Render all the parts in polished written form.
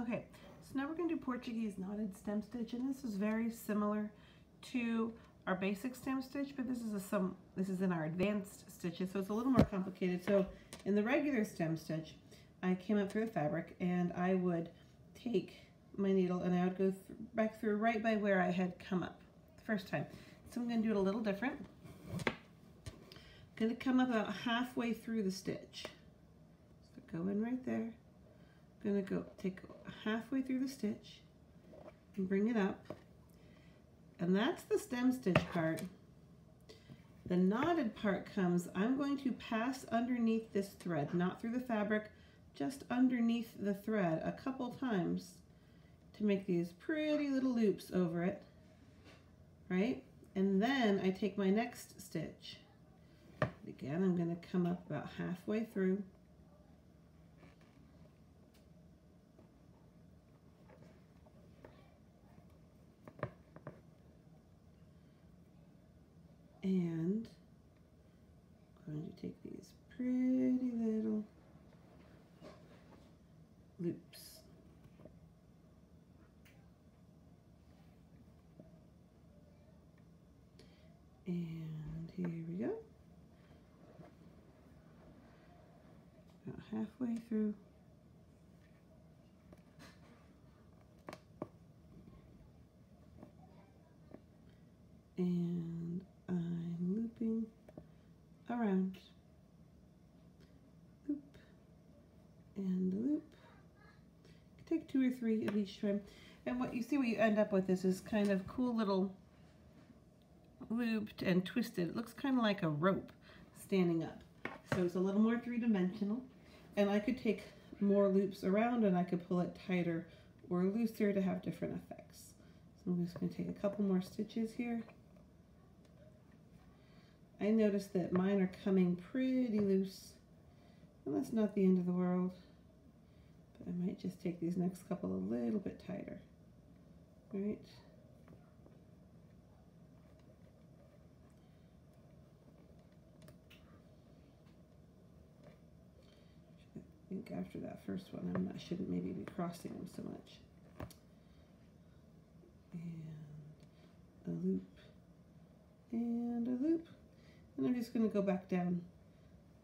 Okay, so now we're going to do Portuguese knotted stem stitch, and this is very similar to our basic stem stitch, but this is in our advanced stitches, so it's a little more complicated. So in the regular stem stitch, I came up through the fabric and I would take my needle and I would go back through right by where I had come up the first time. So I'm going to do it a little different. I'm going to come up about halfway through the stitch. So go in right there. I'm going to go take halfway through the stitch and bring it up. And that's the stem stitch part. The knotted part comes, I'm going to pass underneath this thread, not through the fabric, just underneath the thread a couple times to make these pretty little loops over it, right? And then I take my next stitch. Again, I'm going to come up about halfway through. And I'm going to take these pretty little loops. And here we go. About halfway through. And I'm looping around. Loop and loop. Take 2 or 3 of each time. And what you end up with is kind of cool little looped and twisted. It looks kind of like a rope standing up. So it's a little more three-dimensional. And I could take more loops around and I could pull it tighter or looser to have different effects. So I'm just going to take a couple more stitches here. I noticed that mine are coming pretty loose. And that's not the end of the world. But I might just take these next couple a little bit tighter. All right. I think after that first one, I shouldn't maybe be crossing them so much. And a loop, and a loop. And I'm just going to go back down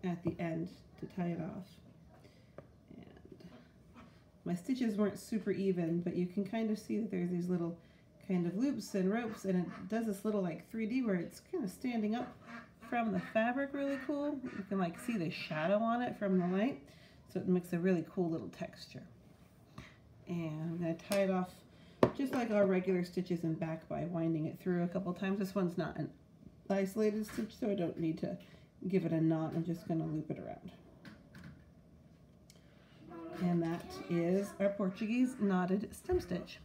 at the end to tie it off. And my stitches weren't super even, but you can kind of see that there's these little kind of loops and ropes, and it does this little like 3D where it's kind of standing up from the fabric really cool. You can like see the shadow on it from the light. So it makes a really cool little texture. And I'm going to tie it off just like our regular stitches in back by winding it through a couple times. This one's not an isolated stitch, so I don't need to give it a knot. I'm just going to loop it around. And that is our Portuguese knotted stem stitch.